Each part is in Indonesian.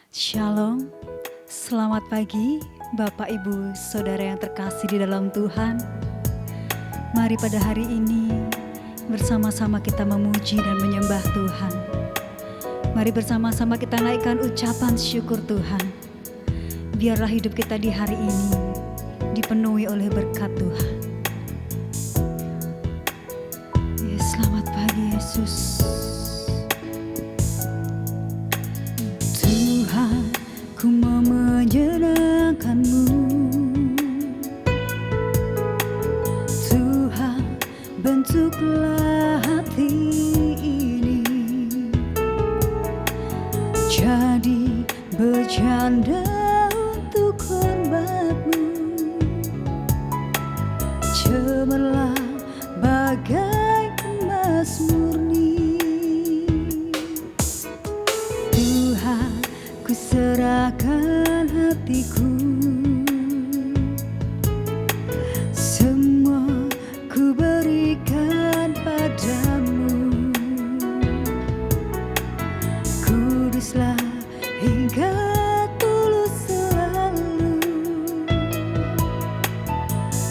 Shalom, selamat pagi Bapak Ibu Saudara yang terkasih di dalam Tuhan. Mari pada hari ini bersama-sama kita memuji dan menyembah Tuhan. Mari bersama-sama kita naikkan ucapan syukur Tuhan. Biarlah hidup kita di hari ini dipenuhi oleh berkat Tuhan. Selamat pagi Yesus. Tuhan, ku mau menyenangkan-Mu. Tuhan, bentuklah hati ini jadi bercanda untuk hormat-Mu. Cemerlang bagai emas murni. Tuhan, ku serahkan hatiku, semua ku berikan padamu. Kuduslah hingga tulus selalu,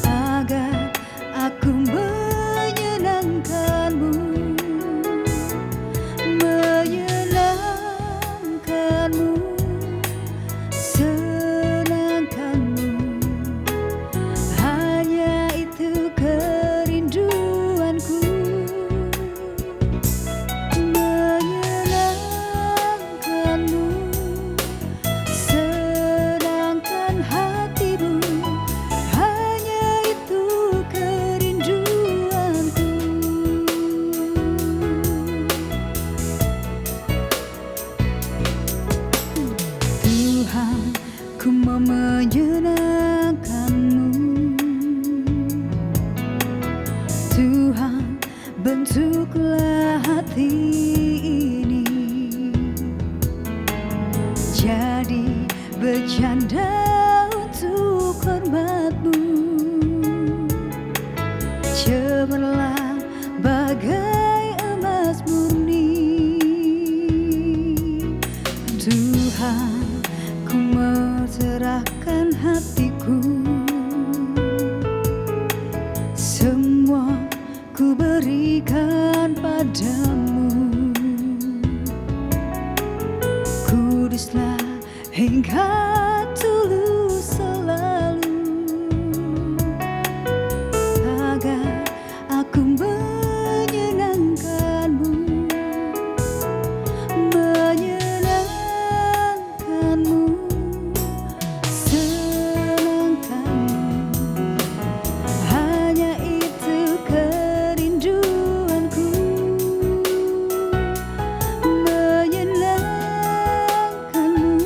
agar aku menyenangkan-Mu, menyenangkan-Mu, senangkan-Mu. Hanya itu kerinduanku, menyenangkan-Mu, senangkan hati-Mu. Hanya itu kerinduanku. Tuhan, ku mau menyenangkan-Mu. Tuhan, bentuklah hati ini jadi bercanda untuk hormat-Mu. Cemerlang bagai emas murni. Tuhan, ku mau serahkan hatiku, semua ku berikan padamu. Kuduslah hingga tulus selalu, agar aku menyenangkan-Mu, menyenangkan-Mu, senangkan-Mu. Hanya itu kerinduanku, menyenangkan-Mu,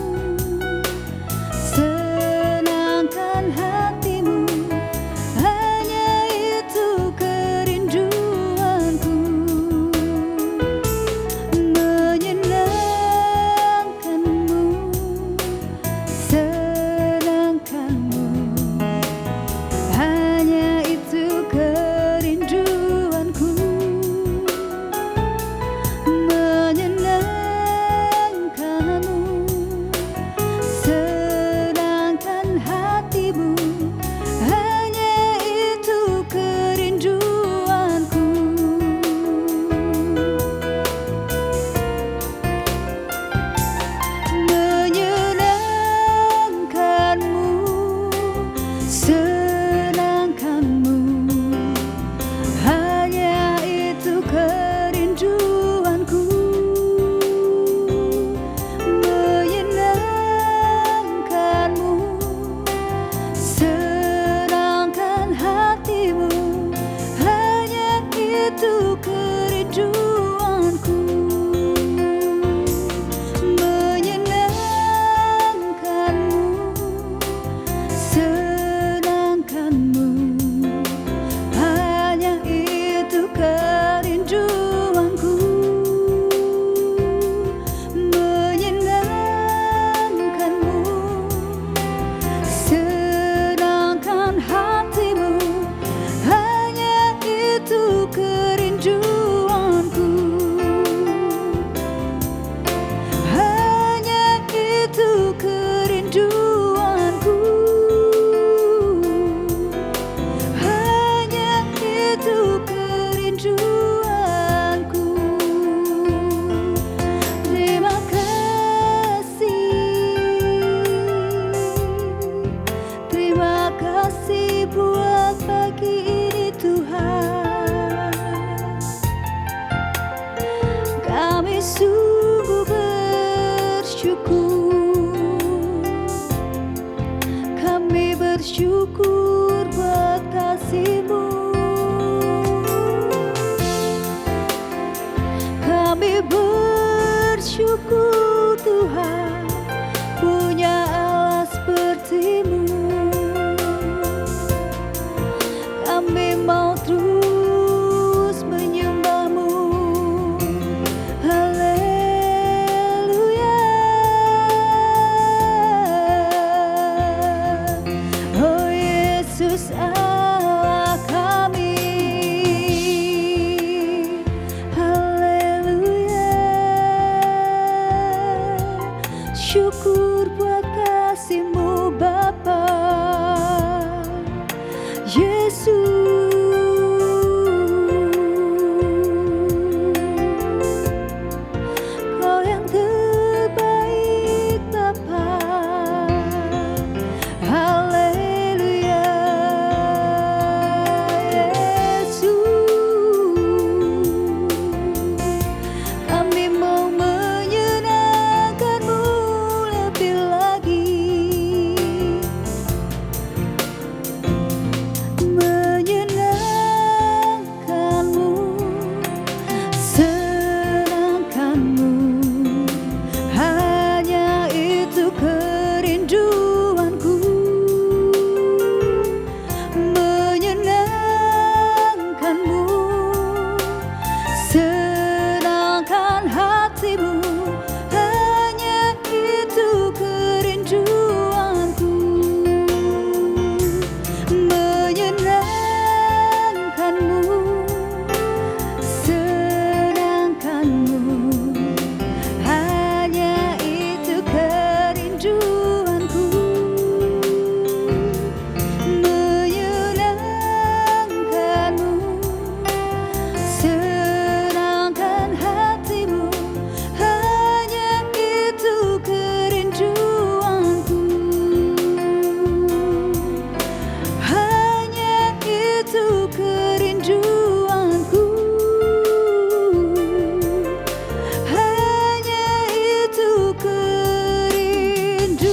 bersyukur buat kasih-Mu. Kami bersyukur Tuhan punya Allah seperti-Mu. Kami mau terus menyembah-Mu. Haleluya. Oh Yesus Allah kami. Haleluya. Syukur buat kasih-Mu Bapa. Yesus, Kau yang terbaik Bapa. Haleluya. Yesus, kami mau menyenangkan-Mu lebih lagi. Menyenangkan-Mu, senangkan-Mu, hanya itu kerinduanku. Menyenangkan-Mu, senangkan hati-Mu, hanya itu kerinduanku. Menyenangkan-Mu, senangkan-Mu, hanya itu kerinduanku. Menyenangkan-Mu, senangkan hati-Mu, hanya itu kerinduanku. Hanya itu kerinduanku. Hanya itu kerinduanku.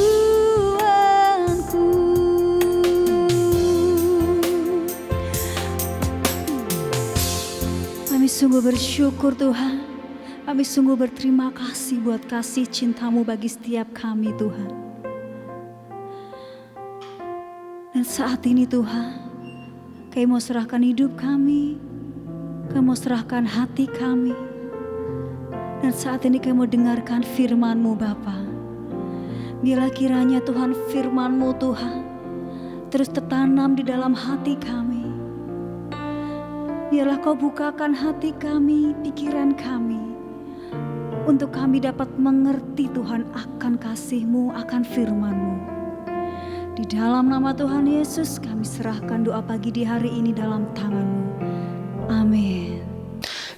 Kami sungguh bersyukur Tuhan. Kami sungguh berterima kasih buat kasih cinta-Mu bagi setiap kami Tuhan. Dan saat ini Tuhan, kami mau serahkan hidup kami, kami mau serahkan hati kami. Dan saat ini kami mau dengarkan firman-Mu Bapa. Biarlah kiranya Tuhan firman-Mu Tuhan terus tertanam di dalam hati kami. Biarlah Kau bukakan hati kami, pikiran kami, untuk kami dapat mengerti Tuhan akan kasih-Mu, akan firman-Mu. Di dalam nama Tuhan Yesus kami serahkan doa pagi di hari ini dalam tangan-Mu. Amin.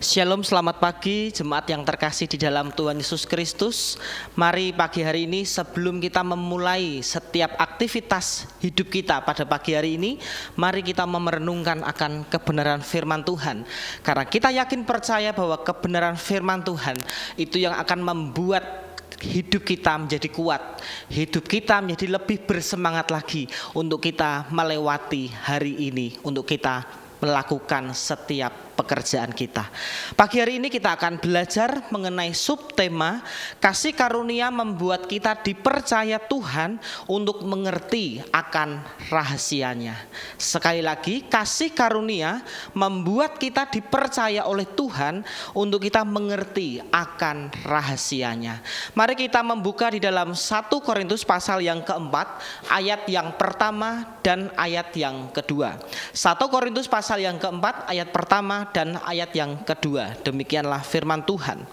Shalom, selamat pagi jemaat yang terkasih di dalam Tuhan Yesus Kristus. Mari pagi hari ini sebelum kita memulai setiap aktivitas hidup kita pada pagi hari ini, mari kita merenungkan akan kebenaran firman Tuhan. Karena kita yakin percaya bahwa kebenaran firman Tuhan itu yang akan membuat hidup kita menjadi kuat, hidup kita menjadi lebih bersemangat lagi untuk kita melewati hari ini, untuk kita melakukan setiap pekerjaan kita. Pagi hari ini kita akan belajar mengenai subtema kasih karunia membuat kita dipercaya Tuhan untuk mengerti akan rahasianya. Sekali lagi, kasih karunia membuat kita dipercaya oleh Tuhan untuk kita mengerti akan rahasianya. Mari kita membuka di dalam 1 Korintus pasal yang keempat, ayat yang pertama dan ayat yang kedua. 1 Korintus pasal yang keempat, ayat pertama dan ayat yang kedua. Demikianlah firman Tuhan.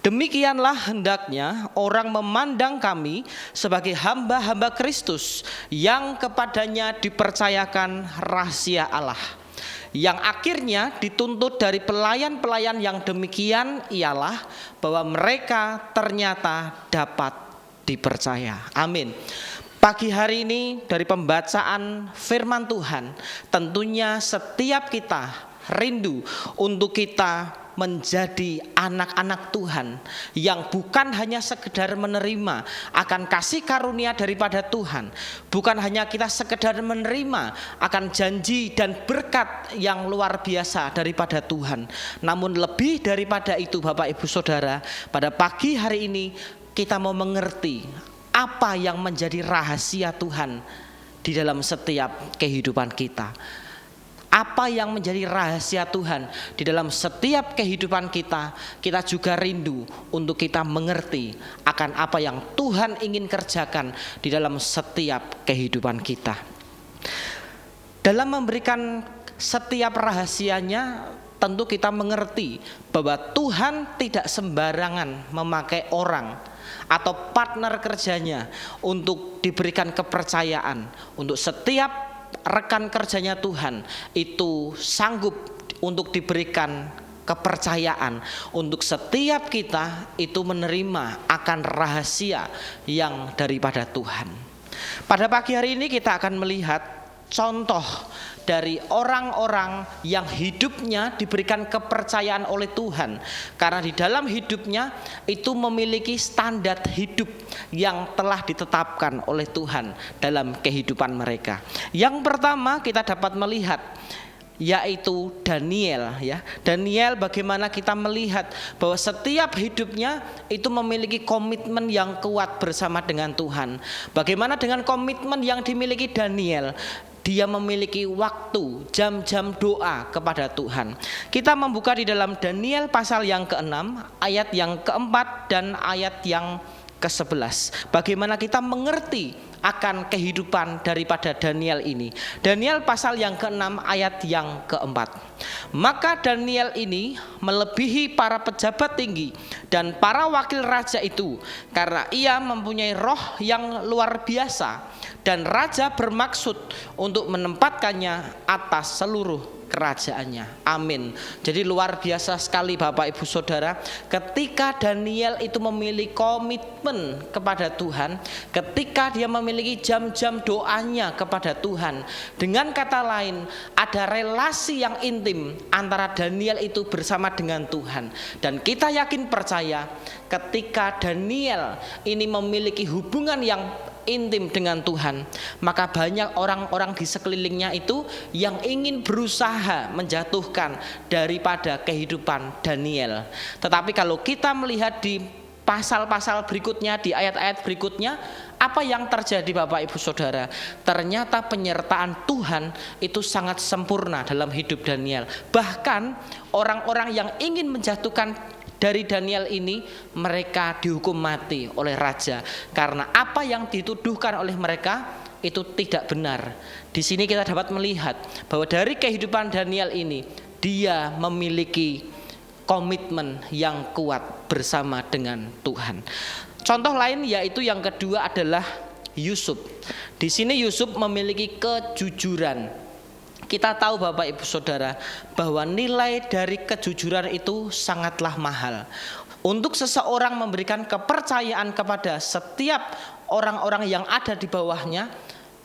Demikianlah hendaknya orang memandang kami sebagai hamba-hamba Kristus yang kepadanya dipercayakan rahasia Allah, yang akhirnya dituntut dari pelayan-pelayan yang demikian ialah bahwa mereka ternyata dapat dipercaya. Amin. Pagi hari ini dari pembacaan firman Tuhan, tentunya setiap kita rindu untuk kita menjadi anak-anak Tuhan yang bukan hanya sekedar menerima akan kasih karunia daripada Tuhan, bukan hanya kita sekedar menerima akan janji dan berkat yang luar biasa daripada Tuhan, namun lebih daripada itu Bapak Ibu Saudara, pada pagi hari ini kita mau mengerti apa yang menjadi rahasia Tuhan di dalam setiap kehidupan kita. Apa yang menjadi rahasia Tuhan di dalam setiap kehidupan kita, kita juga rindu untuk kita mengerti akan apa yang Tuhan ingin kerjakan di dalam setiap kehidupan kita. Dalam memberikan setiap rahasianya, tentu kita mengerti bahwa Tuhan tidak sembarangan memakai orang atau partner kerjanya untuk diberikan kepercayaan. Untuk setiap rekan kerjanya Tuhan itu sanggup untuk diberikan kepercayaan. Untuk setiap kita itu menerima akan rahasia yang daripada Tuhan. Pada pagi hari ini kita akan melihat contoh dari orang-orang yang hidupnya diberikan kepercayaan oleh Tuhan, karena di dalam hidupnya itu memiliki standar hidup yang telah ditetapkan oleh Tuhan dalam kehidupan mereka. Yang pertama kita dapat melihat yaitu Daniel, ya. Daniel, bagaimana kita melihat bahwa setiap hidupnya itu memiliki komitmen yang kuat bersama dengan Tuhan. Bagaimana dengan komitmen yang dimiliki Daniel? Dia memiliki waktu, jam-jam doa kepada Tuhan. Kita membuka di dalam Daniel pasal yang ke-6, ayat yang ke-4 dan ayat yang ke-11. Bagaimana kita mengerti akan kehidupan daripada Daniel ini. Daniel pasal yang ke-6 ayat yang ke-4. Maka Daniel ini melebihi para pejabat tinggi dan para wakil raja itu, karena ia mempunyai roh yang luar biasa, dan raja bermaksud untuk menempatkannya atas seluruh kerajaannya. Amin. Jadi luar biasa sekali Bapak Ibu Saudara, ketika Daniel itu memiliki komitmen kepada Tuhan, ketika dia memiliki jam-jam doanya kepada Tuhan. Dengan kata lain, ada relasi yang intim antara Daniel itu bersama dengan Tuhan. Dan kita yakin percaya ketika Daniel ini memiliki hubungan yang intim dengan Tuhan, maka banyak orang-orang di sekelilingnya itu yang ingin berusaha menjatuhkan daripada kehidupan Daniel. Tetapi kalau kita melihat di pasal-pasal berikutnya, di ayat-ayat berikutnya, apa yang terjadi Bapak Ibu Saudara? Ternyata penyertaan Tuhan itu sangat sempurna dalam hidup Daniel. Bahkan orang-orang yang ingin menjatuhkan dari Daniel ini, mereka dihukum mati oleh raja, karena apa yang dituduhkan oleh mereka itu tidak benar. Di sini kita dapat melihat bahwa dari kehidupan Daniel ini, dia memiliki komitmen yang kuat bersama dengan Tuhan. Contoh lain yaitu yang kedua adalah Yusuf. Di sini Yusuf memiliki kejujuran. Kita tahu Bapak Ibu Saudara bahwa nilai dari kejujuran itu sangatlah mahal. Untuk seseorang memberikan kepercayaan kepada setiap orang-orang yang ada di bawahnya,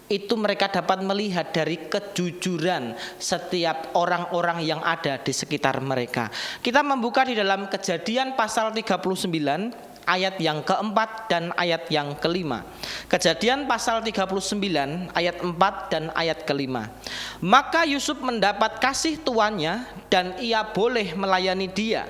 itu mereka dapat melihat dari kejujuran setiap orang-orang yang ada di sekitar mereka. Kita membuka di dalam Kejadian pasal 39 ayat yang keempat dan ayat yang kelima. Kejadian pasal 39 ayat 4 dan ayat kelima. Maka Yusuf mendapat kasih tuannya dan ia boleh melayani dia.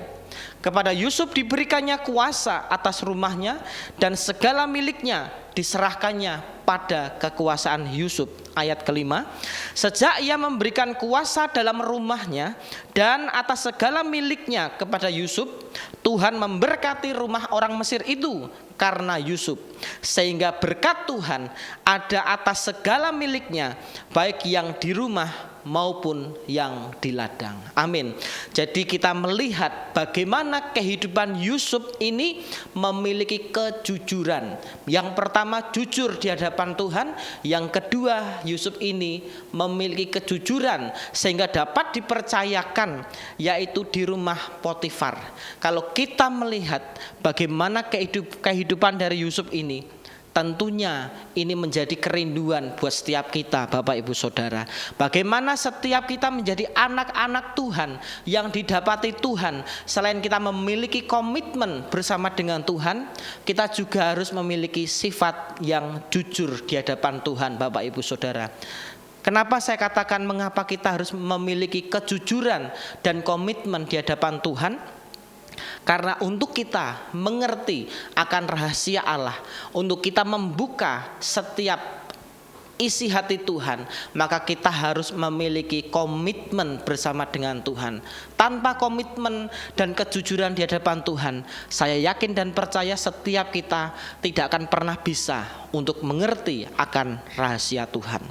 Kepada Yusuf diberikannya kuasa atas rumahnya dan segala miliknya diserahkannya pada kekuasaan Yusuf. Ayat kelima, sejak ia memberikan kuasa dalam rumahnya dan atas segala miliknya kepada Yusuf, Tuhan memberkati rumah orang Mesir itu karena Yusuf, sehingga berkat Tuhan ada atas segala miliknya, baik yang di rumah maupun yang di ladang. Amin. Jadi kita melihat bagaimana kehidupan Yusuf ini memiliki kejujuran. Yang pertama jujur di hadapan Tuhan, yang kedua Yusuf ini memiliki kejujuran sehingga dapat dipercayakan yaitu di rumah Potifar. Kalau kita melihat bagaimana kehidupan dari Yusuf ini, Tentunya ini menjadi kerinduan buat setiap kita, Bapak Ibu Saudara. Bagaimana setiap kita menjadi anak-anak Tuhan yang didapati Tuhan. Selain kita memiliki komitmen bersama dengan Tuhan, kita juga harus memiliki sifat yang jujur di hadapan Tuhan, Bapak Ibu Saudara. Kenapa saya katakan mengapa kita harus memiliki kejujuran dan komitmen di hadapan Tuhan? Karena untuk kita mengerti akan rahasia Allah, untuk kita membuka setiap isi hati Tuhan, maka kita harus memiliki komitmen bersama dengan Tuhan. Tanpa komitmen dan kejujuran di hadapan Tuhan, saya yakin dan percaya setiap kita tidak akan pernah bisa untuk mengerti akan rahasia Tuhan.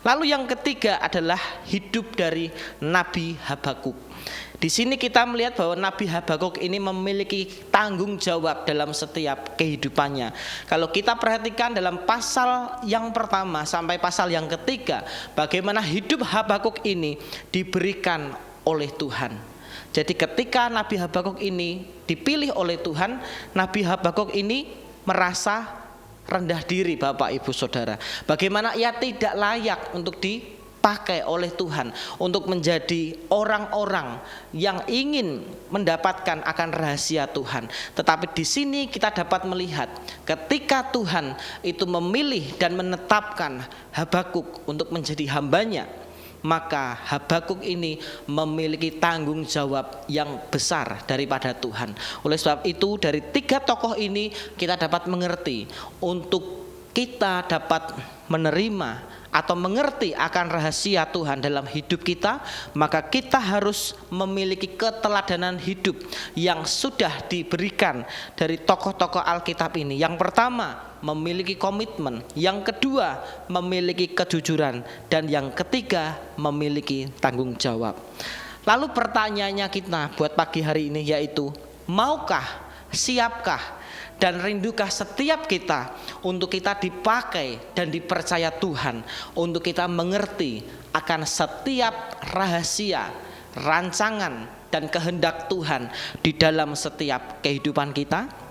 Lalu yang ketiga adalah hidup dari Nabi Habakuk. Di sini kita melihat bahwa Nabi Habakuk ini memiliki tanggung jawab dalam setiap kehidupannya. Kalau kita perhatikan dalam pasal yang pertama sampai pasal yang ketiga, bagaimana hidup Habakuk ini diberikan oleh Tuhan. Jadi ketika Nabi Habakuk ini dipilih oleh Tuhan, Nabi Habakuk ini merasa rendah diri, Bapak Ibu Saudara. Bagaimana ia tidak layak untuk dipakai oleh Tuhan untuk menjadi orang-orang yang ingin mendapatkan akan rahasia Tuhan. Tetapi di sini kita dapat melihat ketika Tuhan itu memilih dan menetapkan Habakuk untuk menjadi hambanya, maka Habakuk ini memiliki tanggung jawab yang besar daripada Tuhan. Oleh sebab itu dari tiga tokoh ini kita dapat mengerti untuk kita dapat menerima atau mengerti akan rahasia Tuhan dalam hidup kita, maka kita harus memiliki keteladanan hidup yang sudah diberikan dari tokoh-tokoh Alkitab ini. Yang pertama, memiliki komitmen. Yang kedua, memiliki kejujuran. Dan yang ketiga, memiliki tanggung jawab. Lalu pertanyaannya kita buat pagi hari ini yaitu, maukah, siapkah, dan rindukah setiap kita untuk kita dipakai dan dipercaya Tuhan, untuk kita mengerti akan setiap rahasia, rancangan, dan kehendak Tuhan di dalam setiap kehidupan kita?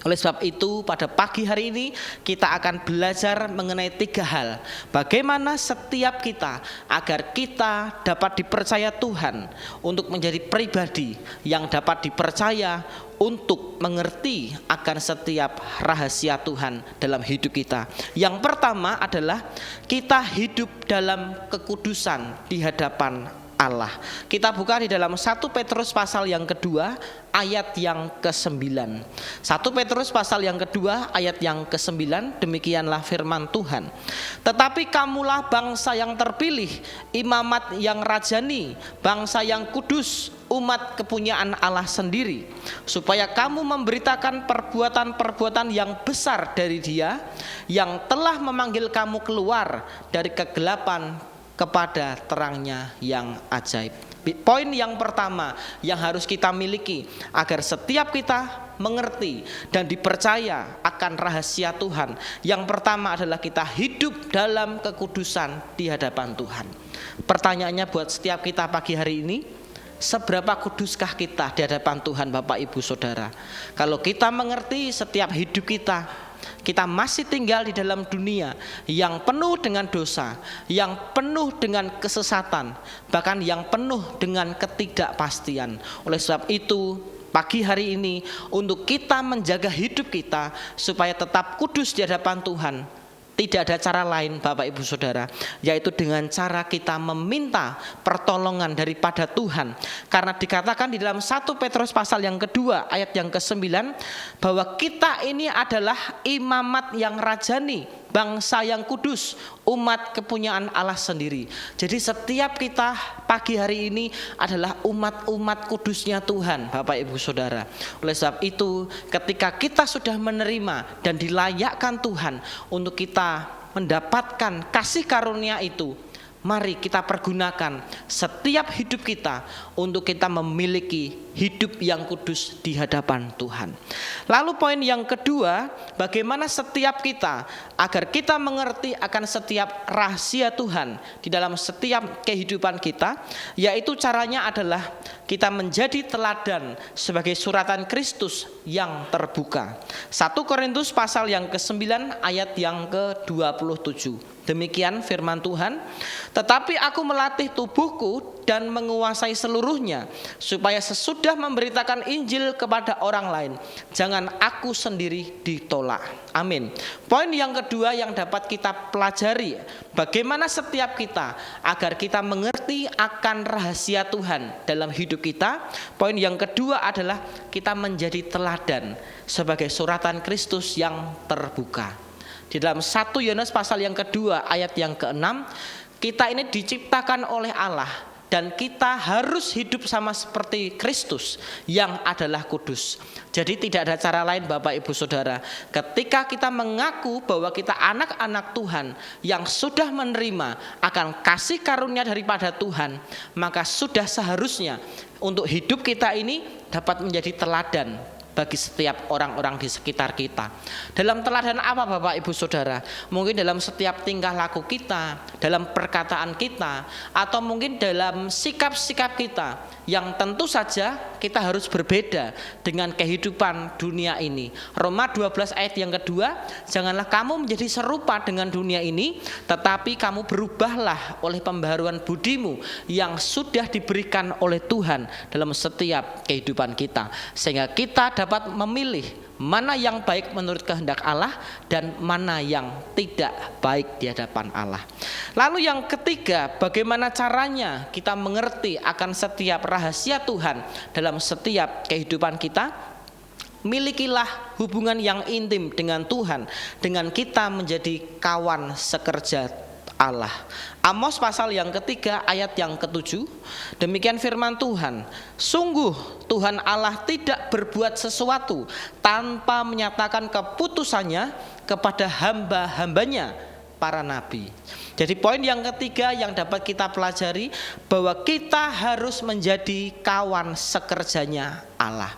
Oleh sebab itu pada pagi hari ini kita akan belajar mengenai tiga hal. Bagaimana setiap kita agar kita dapat dipercaya Tuhan untuk menjadi pribadi yang dapat dipercaya untuk mengerti akan setiap rahasia Tuhan dalam hidup kita. Yang pertama adalah kita hidup dalam kekudusan di hadapan Allah. Kita buka di dalam 1 Petrus pasal yang kedua ayat yang ke-9. 1 Petrus pasal yang kedua ayat yang ke-9, demikianlah firman Tuhan. Tetapi kamulah bangsa yang terpilih, imamat yang rajani, bangsa yang kudus, umat kepunyaan Allah sendiri, supaya kamu memberitakan perbuatan-perbuatan yang besar dari Dia yang telah memanggil kamu keluar dari kegelapan kepada terangnya yang ajaib. Poin yang pertama yang harus kita miliki agar setiap kita mengerti dan dipercaya akan rahasia Tuhan, yang pertama adalah kita hidup dalam kekudusan di hadapan Tuhan. Pertanyaannya buat setiap kita pagi hari ini, seberapa kuduskah kita di hadapan Tuhan, Bapak Ibu Saudara? Kalau kita mengerti setiap hidup kita masih tinggal di dalam dunia yang penuh dengan dosa, yang penuh dengan kesesatan, bahkan yang penuh dengan ketidakpastian. Oleh sebab itu pagi hari ini untuk kita menjaga hidup kita supaya tetap kudus di hadapan Tuhan, tidak ada cara lain, Bapak Ibu Saudara, yaitu dengan cara kita meminta pertolongan daripada Tuhan. Karena dikatakan di dalam 1 Petrus pasal yang kedua ayat yang ke-9 bahwa kita ini adalah imamat yang rajani, bangsa yang kudus, umat kepunyaan Allah sendiri. Jadi setiap kita pagi hari ini adalah umat-umat kudusnya Tuhan, Bapak Ibu Saudara. Oleh sebab itu ketika kita sudah menerima dan dilayakkan Tuhan untuk kita mendapatkan kasih karunia itu, mari kita pergunakan setiap hidup kita untuk kita memiliki hidup yang kudus di hadapan Tuhan. Lalu poin yang kedua, bagaimana setiap kita agar kita mengerti akan setiap rahasia Tuhan di dalam setiap kehidupan kita, yaitu caranya adalah kita menjadi teladan sebagai suratan Kristus yang terbuka. 1 Korintus pasal yang ke-9 ayat yang ke-27. Demikian firman Tuhan, tetapi aku melatih tubuhku dan menguasai seluruhnya, supaya sesudah memberitakan Injil kepada orang lain, jangan aku sendiri ditolak. Amin. Poin yang kedua yang dapat kita pelajari, bagaimana setiap kita agar kita mengerti akan rahasia Tuhan dalam hidup kita. Poin yang kedua adalah kita menjadi teladan sebagai suratan Kristus yang terbuka. Di dalam 1 Yohanes pasal yang kedua ayat yang ke-6, kita ini diciptakan oleh Allah dan kita harus hidup sama seperti Kristus yang adalah kudus. Jadi tidak ada cara lain Bapak Ibu Saudara, ketika kita mengaku bahwa kita anak-anak Tuhan yang sudah menerima akan kasih karunia daripada Tuhan, maka sudah seharusnya untuk hidup kita ini dapat menjadi teladan bagi setiap orang-orang di sekitar kita. Dalam teladan apa Bapak Ibu Saudara? Mungkin dalam setiap tingkah laku kita, dalam perkataan kita, atau mungkin dalam sikap-sikap kita yang tentu saja kita harus berbeda dengan kehidupan dunia ini. Roma 12 ayat yang kedua, janganlah kamu menjadi serupa dengan dunia ini, tetapi kamu berubahlah oleh pembaharuan budimu yang sudah diberikan oleh Tuhan dalam setiap kehidupan kita, sehingga kita dapat memilih mana yang baik menurut kehendak Allah dan mana yang tidak baik di hadapan Allah. Lalu yang ketiga, bagaimana caranya kita mengerti akan setiap rahasia Tuhan dalam setiap kehidupan kita? Milikilah hubungan yang intim dengan Tuhan, dengan kita menjadi kawan sekerja Allah. Amos pasal yang ketiga ayat yang ke-7, demikian firman Tuhan, sungguh Tuhan Allah tidak berbuat sesuatu tanpa menyatakan keputusannya kepada hamba-hambanya para nabi. Jadi poin yang ketiga yang dapat kita pelajari, bahwa kita harus menjadi kawan sekerjanya Allah.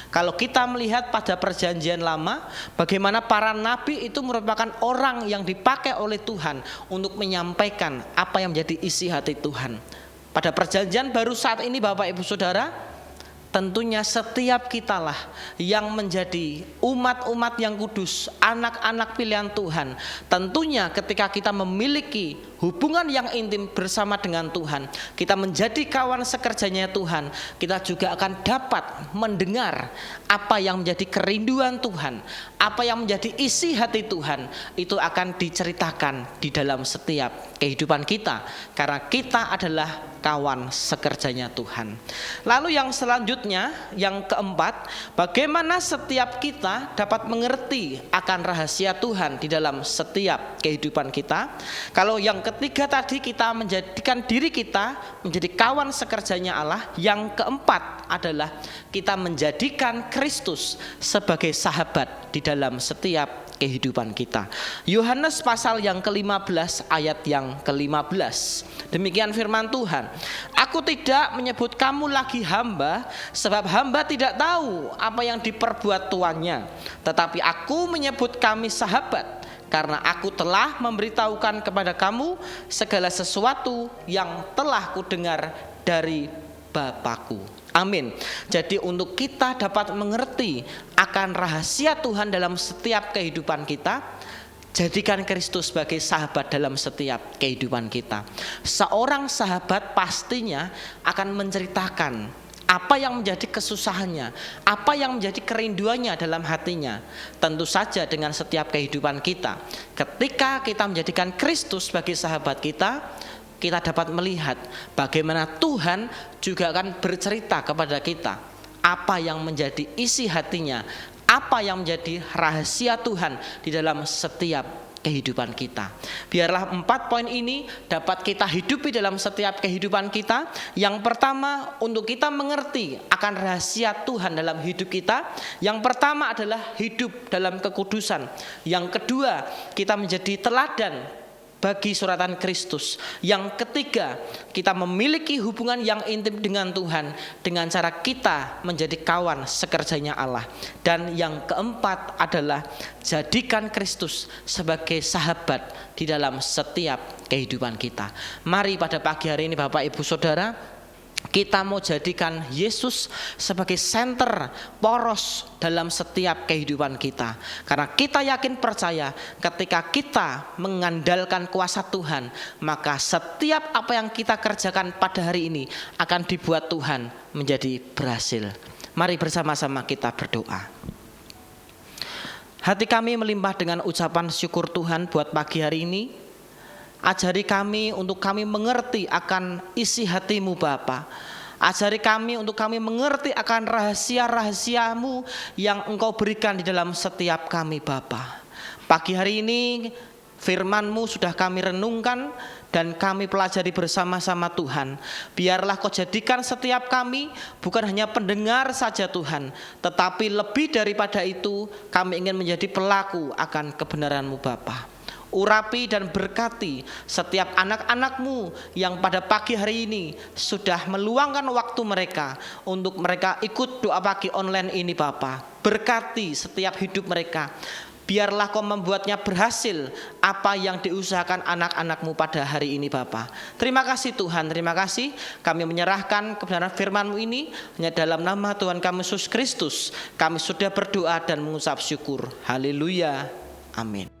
Kalau kita melihat pada perjanjian lama, bagaimana para nabi itu merupakan orang yang dipakai oleh Tuhan untuk menyampaikan apa yang menjadi isi hati Tuhan. Pada perjanjian baru saat ini Bapak Ibu Saudara, tentunya setiap kitalah yang menjadi umat-umat yang kudus, anak-anak pilihan Tuhan. Tentunya ketika kita memiliki hubungan yang intim bersama dengan Tuhan, kita menjadi kawan sekerjanya Tuhan, kita juga akan dapat mendengar apa yang menjadi kerinduan Tuhan, apa yang menjadi isi hati Tuhan, itu akan diceritakan di dalam setiap kehidupan kita, karena kita adalah kawan sekerjanya Tuhan. Lalu yang selanjutnya, yang keempat, bagaimana setiap kita dapat mengerti akan rahasia Tuhan di dalam setiap kehidupan kita. Kalau yang ketiga tadi, kita menjadikan diri kita menjadi kawan sekerjanya Allah. Yang keempat adalah kita menjadikan Kristus sebagai sahabat di dalam setiap kehidupan kita. Yohanes pasal yang ke-15 ayat yang ke-15. Demikian firman Tuhan, aku tidak menyebut kamu lagi hamba, sebab hamba tidak tahu apa yang diperbuat tuannya, tetapi aku menyebut kami sahabat, karena aku telah memberitahukan kepada kamu segala sesuatu yang telah kudengar dari Bapakku. Amin. Jadi untuk kita dapat mengerti akan rahasia Tuhan dalam setiap kehidupan kita, jadikan Kristus sebagai sahabat dalam setiap kehidupan kita. Seorang sahabat pastinya akan menceritakan apa yang menjadi kesusahannya, apa yang menjadi kerinduannya dalam hatinya. Tentu saja dengan setiap kehidupan kita, ketika kita menjadikan Kristus sebagai sahabat kita, kita dapat melihat bagaimana Tuhan juga akan bercerita kepada kita apa yang menjadi isi hatinya, apa yang menjadi rahasia Tuhan di dalam setiap kehidupan kita. Biarlah 4 poin ini dapat kita hidupi dalam setiap kehidupan kita. Yang pertama, untuk kita mengerti akan rahasia Tuhan dalam hidup kita, yang pertama adalah hidup dalam kekudusan. Yang kedua, kita menjadi teladan bagi suratan Kristus. Yang ketiga, kita memiliki hubungan yang intim dengan Tuhan dengan cara kita menjadi kawan sekerjanya Allah. Dan yang keempat adalah jadikan Kristus sebagai sahabat di dalam setiap kehidupan kita. Mari pada pagi hari ini Bapak Ibu Saudara, kita mau jadikan Yesus sebagai senter poros dalam setiap kehidupan kita. Karena kita yakin percaya ketika kita mengandalkan kuasa Tuhan, maka setiap apa yang kita kerjakan pada hari ini akan dibuat Tuhan menjadi berhasil. Mari bersama-sama kita berdoa. Hati kami melimpah dengan ucapan syukur Tuhan buat pagi hari ini. Ajari kami untuk kami mengerti akan isi hati-Mu Bapa. Ajari kami untuk kami mengerti akan rahasia-rahasia-Mu yang Engkau berikan di dalam setiap kami Bapa. Pagi hari ini firman-Mu sudah kami renungkan dan kami pelajari bersama-sama Tuhan. Biarlah Kau jadikan setiap kami bukan hanya pendengar saja Tuhan, tetapi lebih daripada itu kami ingin menjadi pelaku akan kebenaran-Mu Bapa. Urapi dan berkati setiap anak-anak-Mu yang pada pagi hari ini sudah meluangkan waktu mereka untuk mereka ikut doa pagi online ini Bapa. Berkati setiap hidup mereka. Biarlah Kau membuatnya berhasil apa yang diusahakan anak-anak-Mu pada hari ini Bapa. Terima kasih Tuhan, terima kasih. Kami menyerahkan kebenaran firman-Mu ini hanya dalam nama Tuhan kami Yesus Kristus. Kami sudah berdoa dan mengucap syukur. Haleluya. Amin.